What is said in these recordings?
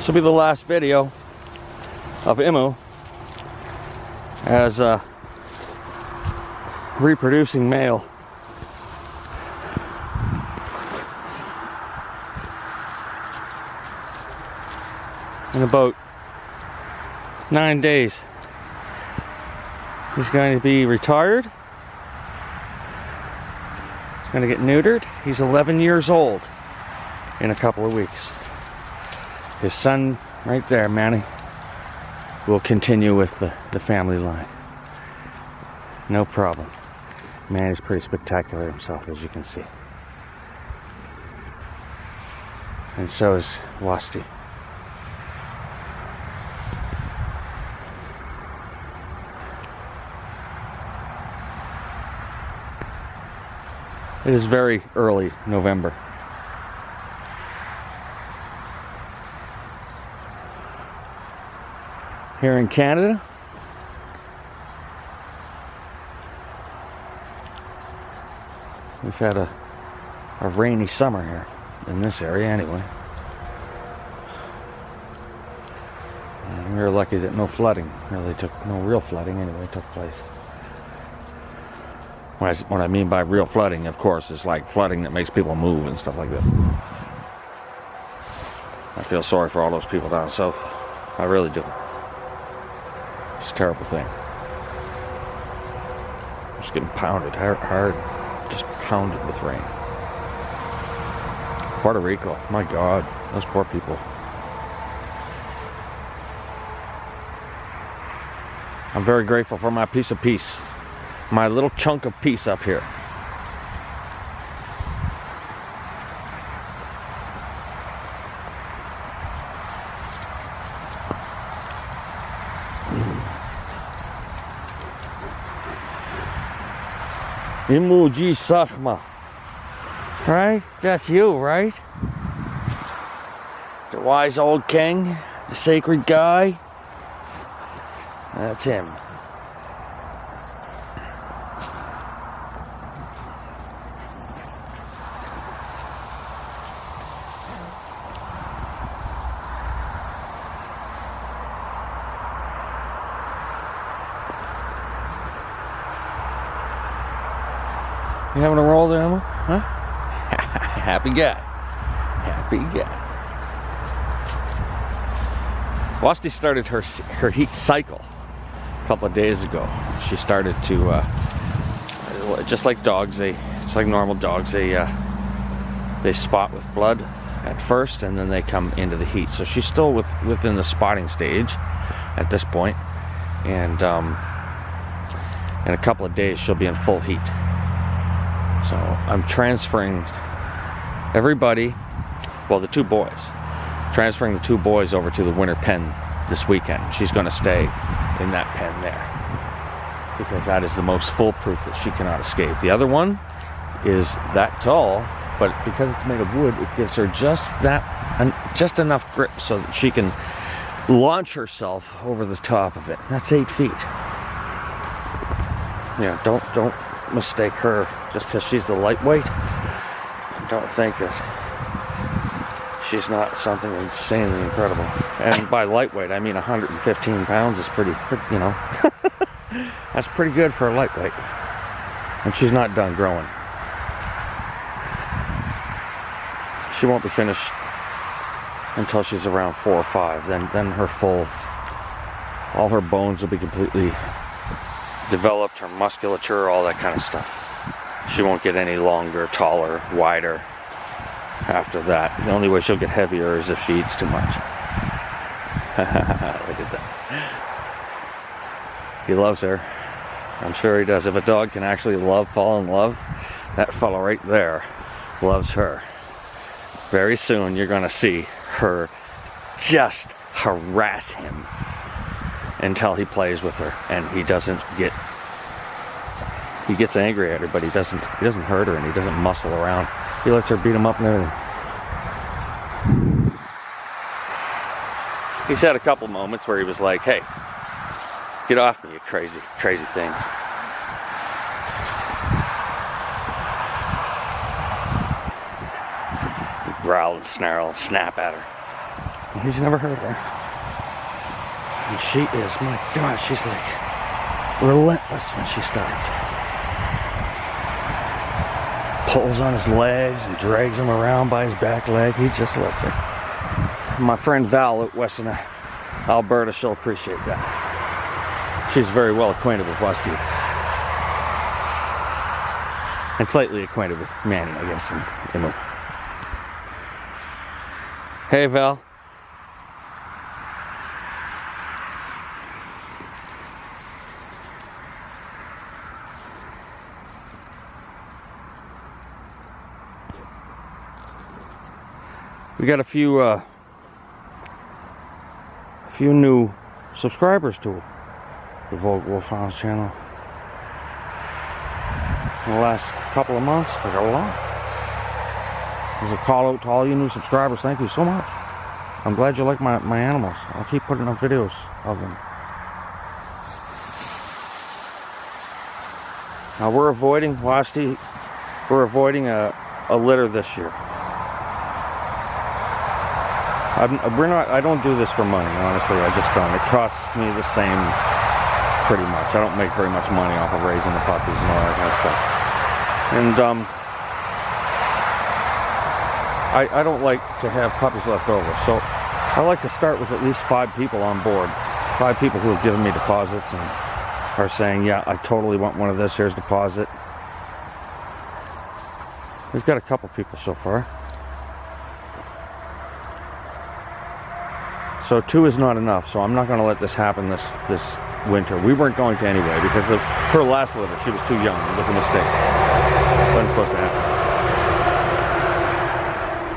This will be the last video of Imoo as a reproducing male. In about 9 days, he's going to be retired. He's going to get neutered. He's 11 years old in a couple of weeks. His son, right there, Manny, will continue with the family line. No problem. Manny's pretty spectacular himself, as you can see. And so is Wasti. It is very early November. Here in Canada, we've had a rainy summer here, in this area anyway. And we were lucky that no flooding no real flooding anyway took place. What I mean by real flooding, of course, is like flooding that makes people move and stuff like that. I feel sorry for all those people down south. I really do. It's a terrible thing. Just getting pounded hard, just pounded with rain. Puerto Rico, my God, those poor people. I'm very grateful for my piece of peace. My little chunk of peace up here. Imoo Sachma. Right? That's you, right? The wise old king, the sacred guy. That's him. You having a roll there, Emma? Huh? Happy guy. Happy guy. Wasti started her heat cycle a couple of days ago. She started to, just like dogs, just like normal dogs, they spot with blood at first, and then they come into the heat. So she's still within the spotting stage at this point, and in a couple of days she'll be in full heat. So I'm transferring everybody, well, the two boys, transferring the two boys over to the winter pen this weekend. She's going to stay in that pen there because that is the most foolproof that she cannot escape. The other one is that tall, but because it's made of wood, it gives her just enough grip so that she can launch herself over the top of it. That's 8 feet. Yeah, don't mistake her just because she's the lightweight. Don't think that she's not something insanely incredible. And by lightweight, I mean 115 pounds is pretty, you know, that's pretty good for a lightweight. And she's not done growing. She won't be finished until she's around 4 or 5. Then all her bones will be completely developed, her musculature, all that kind of stuff. She won't get any longer, taller, wider after that. The only way she'll get heavier is if she eats too much. Look at that. He loves her. I'm sure he does. If a dog can actually fall in love, that fella right there loves her. Very soon you're going to see her just harass him until he plays with her, and he gets angry at her, but he doesn't hurt her, and he doesn't muscle around. He lets her beat him up and everything. He's had a couple moments where he was like, "Hey, get off me, you crazy thing." He'd growl and snarl and snap at her. He's never heard of her. And she is, my God, she's like relentless when she starts. Pulls on his legs and drags him around by his back leg. He just lets her. My friend Val at Western Alberta, she'll appreciate that. She's very well acquainted with Wasti. And slightly acquainted with Manny, I guess, and Imoo. Hey, Val. We got a few new subscribers to the Volga Wolfhounds channel in the last couple of months. We got a lot. There's a call out to all you new subscribers. Thank you so much. I'm glad you like my animals. I'll keep putting up videos of them. Now we're avoiding Wasti. We're avoiding a litter this year. I don't do this for money, honestly. I just don't. It costs me the same, pretty much. I don't make very much money off of raising the puppies and all that kind of stuff. And I don't like to have puppies left over, so I like to start with at least 5 people on board. 5 people who have given me deposits and are saying, yeah, I totally want one of this. Here's a deposit. We've got a couple people so far. So 2 is not enough, so I'm not going to let this happen this winter. We weren't going to anyway, because her last litter, she was too young. It was a mistake. It wasn't supposed to happen.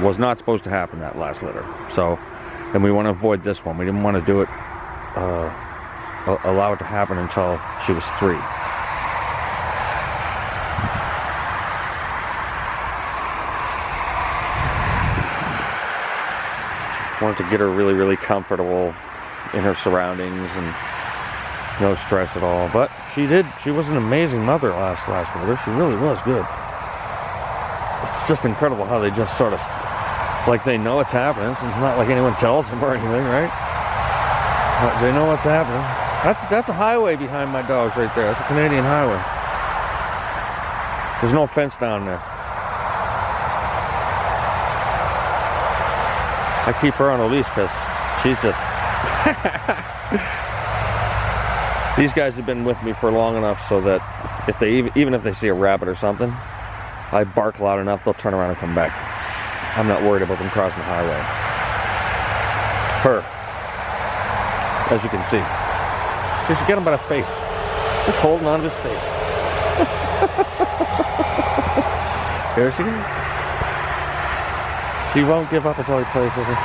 It was not supposed to happen, that last litter. So, and we want to avoid this one. We didn't want to do it, allow it to happen until she was 3. Wanted to get her really, really comfortable in her surroundings and no stress at all. But she did. She was an amazing mother last litter. She really was good. It's just incredible how they just sort of, like, they know what's happening. It's not like anyone tells them or anything, right? But they know what's happening. That's a highway behind my dogs right there. That's a Canadian highway. There's no fence down there. I keep her on a leash because she's just... These guys have been with me for long enough so that if they even if they see a rabbit or something, I bark loud enough, they'll turn around and come back. I'm not worried about them crossing the highway. Her, as you can see, you should get him by the face. Just holding on to his face. There she is. She won't give up until he plays with her.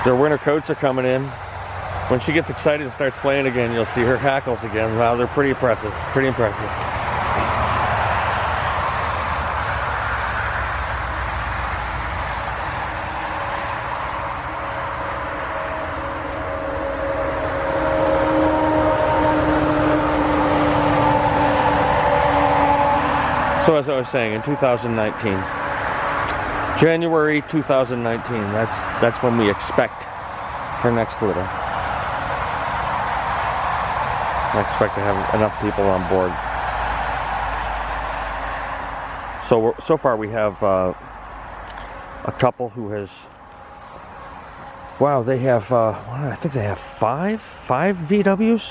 Their winter coats are coming in. When she gets excited and starts playing again, you'll see her hackles again. Wow, they're pretty impressive. Pretty impressive. So as I was saying, in 2019, January 2019, that's when we expect her next litter. I expect to have enough people on board. So far we have a couple who has, wow, they have, I think they have five VWs,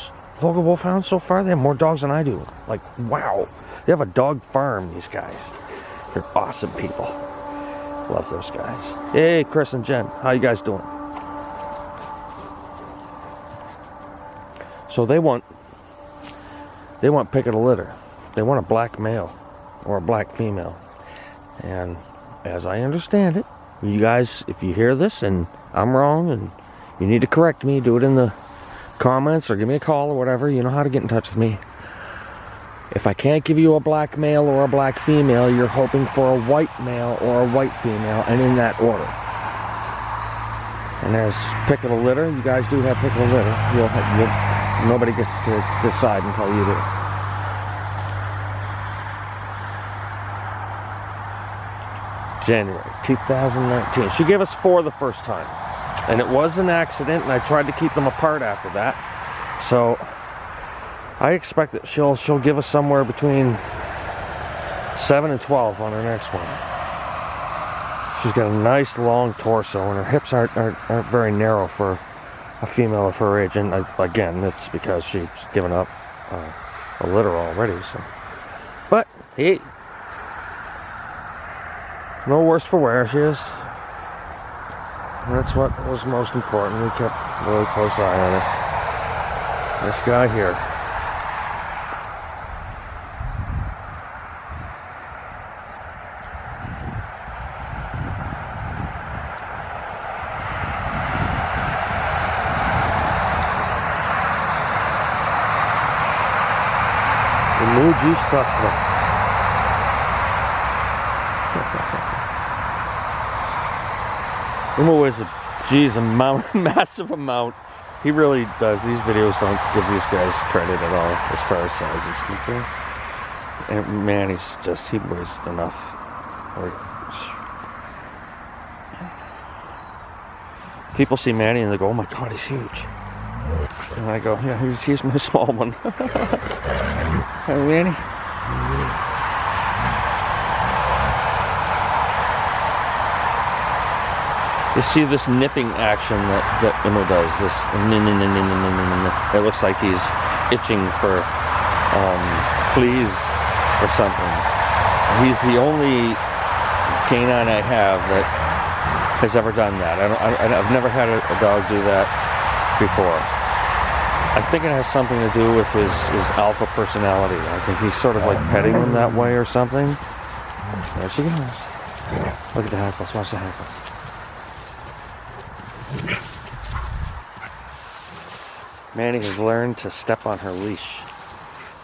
Volga Wolfhounds so far. They have more dogs than I do. Like, wow. They have a dog farm, these guys. They're awesome people. Love those guys. Hey, Chris and Jen, how you guys doing? So they want pick of the litter. They want a black male or a black female. And as I understand it, you guys, if you hear this and I'm wrong and you need to correct me, do it in the comments or give me a call or whatever. You know how to get in touch with me. If I can't give you a black male or a black female, you're hoping for a white male or a white female, and in that order. And as pick of the litter, you guys do have pick of the litter. Nobody gets to decide until you do. January 2019. She gave us 4 the first time. And it was an accident, and I tried to keep them apart after that. So I expect that she'll give us somewhere between 7 and 12 on her next one. She's got a nice long torso, and her hips aren't very narrow for a female of her age. And again, it's because she's given up a litter already. So, but hey, no worse for wear she is. That's what was most important. We kept a really close eye on her. This guy here. Emoji suffer. Imoo is a massive amount. He really does. These videos don't give these guys credit at all as far as size is concerned. And man, he weighs enough. Like, people see Manny and they go, "Oh my God, he's huge." And I go, "Yeah, he's my small one." Hi, Manny. You see this nipping action that Imoo does. This it looks like he's itching for fleas or something. He's the only canine I have that has ever done that. I've never had a dog do that before. I think it has something to do with his alpha personality. I think he's sort of like petting them that way or something. There she goes. Look at the hackles. Watch the hackles. Manny has learned to step on her leash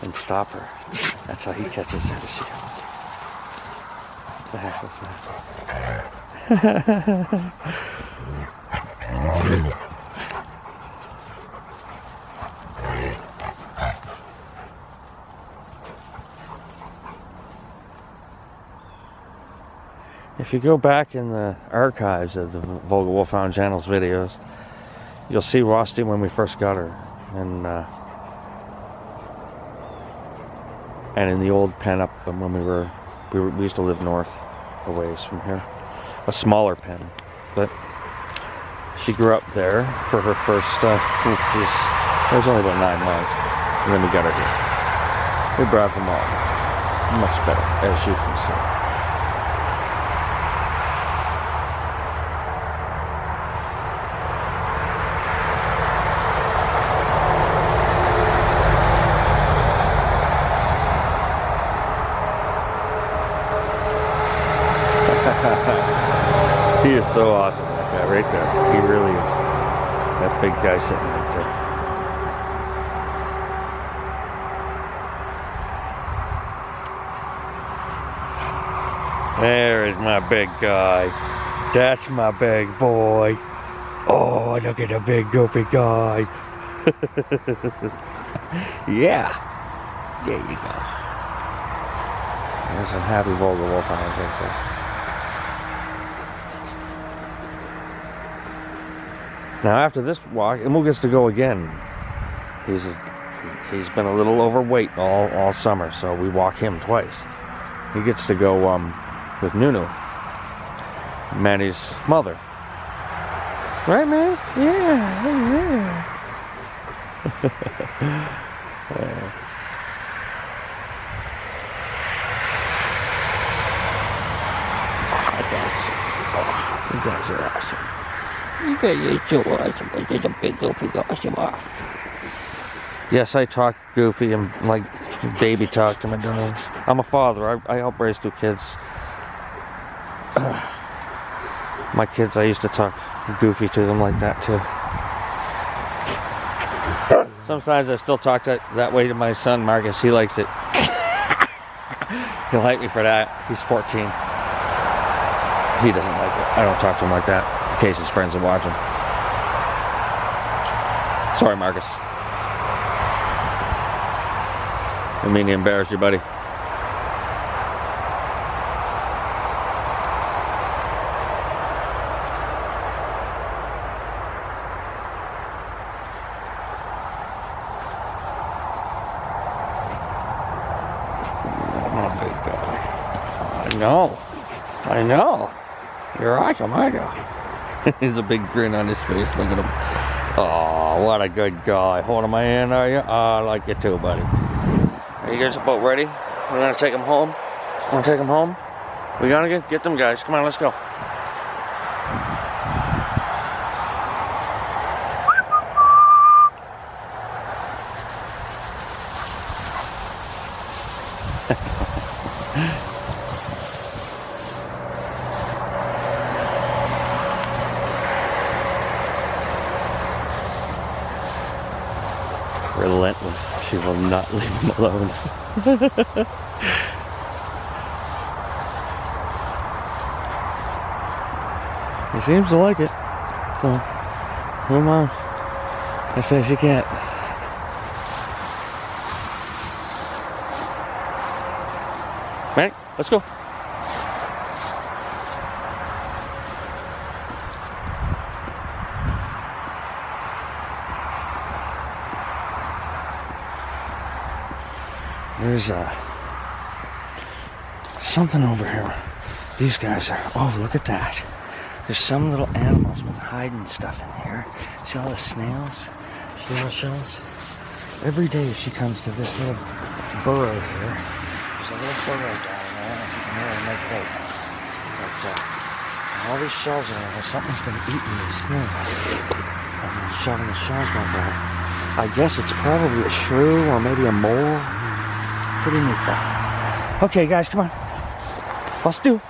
and stop her. That's how he catches her. She goes. The heck was that? If you go back in the archives of the Volga Wolfhound channel's videos, you'll see Wasti when we first got her, and in the old pen up when we used to live north a ways from here, a smaller pen, but she grew up there for her first. It was only about 9 months, and then we got her here. We brought them all much better, as you can see. He is so awesome, that guy right there. He really is. That big guy sitting right there. There is my big guy. That's my big boy. Oh, look at the big goofy guy. Yeah. There you go. There's some happy Volga Wolfhounds right there. Now after this walk, Imoo gets to go again. He's been a little overweight all summer, so we walk him twice. He gets to go with Niu Niu, Manny's mother. Right, man? Yeah. You guys are awesome. You guys are so awesome. There's a big goofy awesome. Yes, I talk goofy and like baby talk to my dogs. I'm a father. I help raise 2 kids. My kids, I used to talk goofy to them like that too. Sometimes I still talk that way to my son Marcus. He likes it. He'll like me for that. He's 14. He doesn't like it. I don't talk to him like that in case his friends are watching. Sorry, Marcus. I mean to embarrass you, buddy. I know. You're awesome, aren't you? He's a big grin on his face. Look at him. Oh, what a good guy. Holding my hand, are you? Oh, I like you too, buddy. Are you guys about ready? We're gonna take him home. Wanna take him home? We gotta get them guys. Come on, let's go. Relentless. She will not leave him alone. He seems to like it. So, who am I? I say she can't. Right? Let's go. There's something over here. These guys are, oh, look at that. There's some little animals been hiding stuff in here. See all the snails? Snail shells? Every day she comes to this little burrow here. There's a little burrow down there, and there in that boat. But all these shells are there. Something's been eating these snails. And shoving the shells back there. I guess it's probably a shrew or maybe a mole. Pretty neat though. Okay guys, come on. Let's go.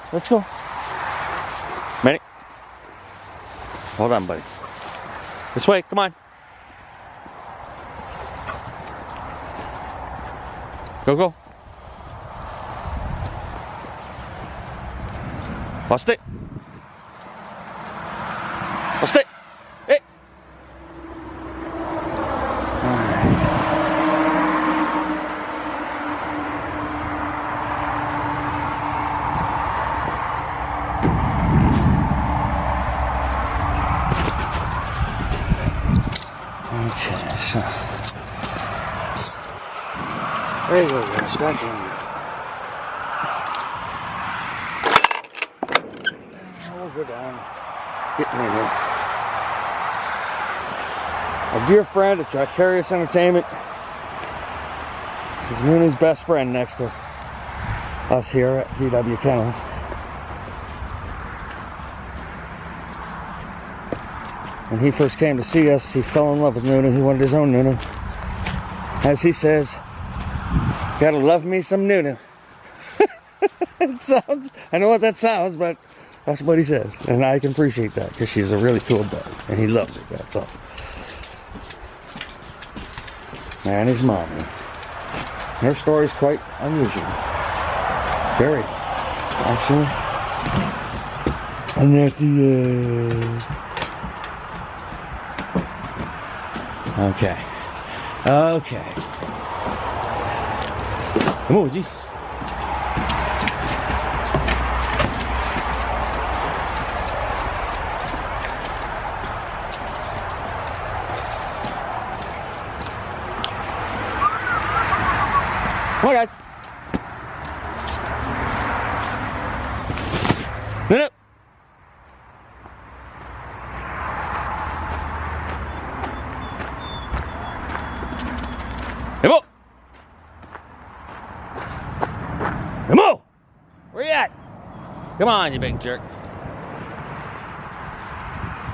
Ready? Hold on, buddy. This way, come on. Go. Wasti. Hey. There you go, guys. Back in. We'll go down. Getting in here. A dear friend at Vicarious Entertainment. He's Mooney's best friend next to us here at VW Kennels. When he first came to see us, he fell in love with Nunu. He wanted his own Nunu. As he says, gotta love me some Nunu. It sounds, I know what that sounds, but that's what he says. And I can appreciate that because she's a really cool dog. And he loves it, that's all. And his mommy. Her story's quite unusual. Very, actually. And there she is. Okay. Come on, jeez. Come on, guys. No. Imoo! Where you at? Come on, you big jerk.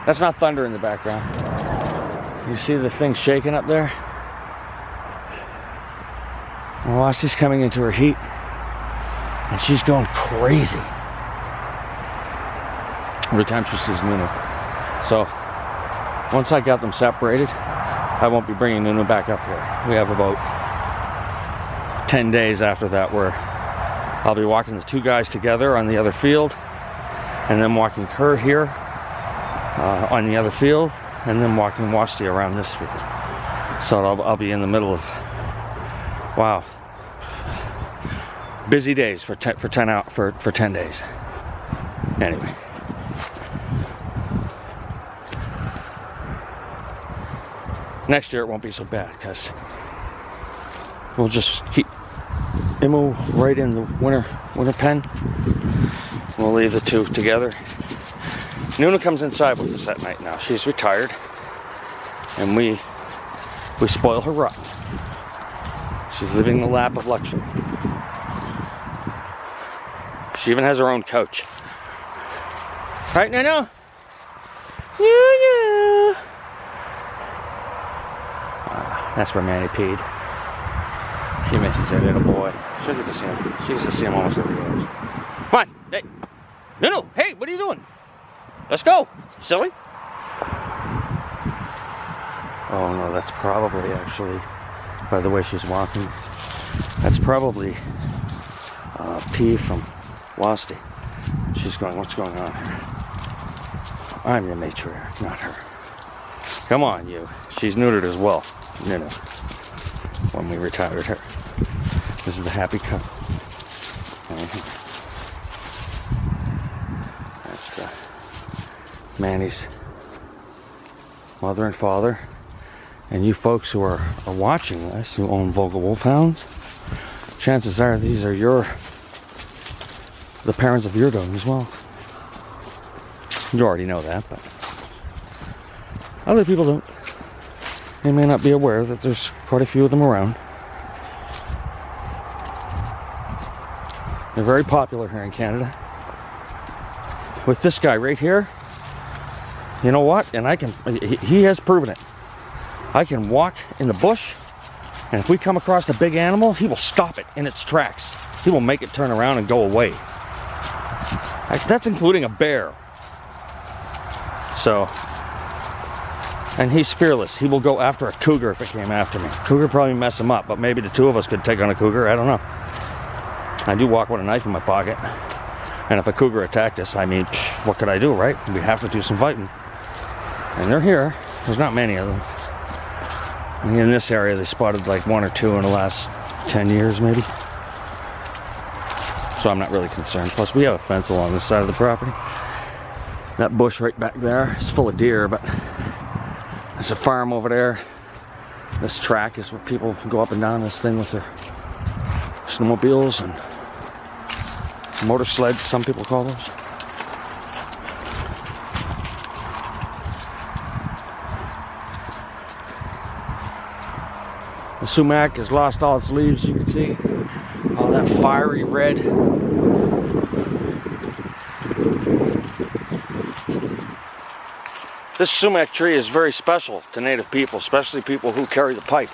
That's not thunder in the background. You see the thing shaking up there? Well, Wasti's coming into her heat. And she's going crazy. Every time she sees Nunu. So, once I got them separated, I won't be bringing Nunu back up here. We have about 10 days after that where I'll be walking the two guys together on the other field, and then walking her here on the other field, and then walking Wasti around this field. So I'll be in the middle of, wow, busy days for 10 days. Anyway. Next year it won't be so bad because we'll just keep Imoo right in the winter pen. We'll leave the two together. Niu Niu comes inside with us at night now. She's retired, and we spoil her rotten. She's living in the lap of luxury. She even has her own couch. Right, Niu Niu? Niu Niu. That's where Manny peed. She misses her little boy. She'll get to see him. She gets to see him almost every day. Come on, hey, Niu Niu, hey, what are you doing? Let's go, silly. Oh no, that's probably actually, by the way she's walking, that's probably pee from Wasti. She's going, what's going on here? I'm the matriarch, not her. Come on, you. She's neutered as well, Niu Niu, when we retired her. This is the happy cup. That's Manny's mother and father. And you folks who are watching this, who own Volga Wolfhounds, chances are these are the parents of your dog as well. You already know that, but other people don't. They may not be aware that there's quite a few of them around. They're very popular here in Canada. With this guy right here, you know what? And he has proven it. I can walk in the bush, and if we come across a big animal, he will stop it in its tracks. He will make it turn around and go away. That's including a bear. So, and he's fearless. He will go after a cougar if it came after me. Cougar probably mess him up, but maybe the two of us could take on a cougar. I don't know. I do walk with a knife in my pocket. And if a cougar attacked us, I mean, what could I do, right? We have to do some fighting. And they're here. There's not many of them. In this area, they spotted like 1 or 2 in the last 10 years, maybe. So I'm not really concerned. Plus, we have a fence along this side of the property. That bush right back there is full of deer, but there's a farm over there. This track is where people go up and down this thing with their snowmobiles and motor sleds, some people call those. The sumac has lost all its leaves, you can see. All that fiery red. This sumac tree is very special to native people, especially people who carry the pipe.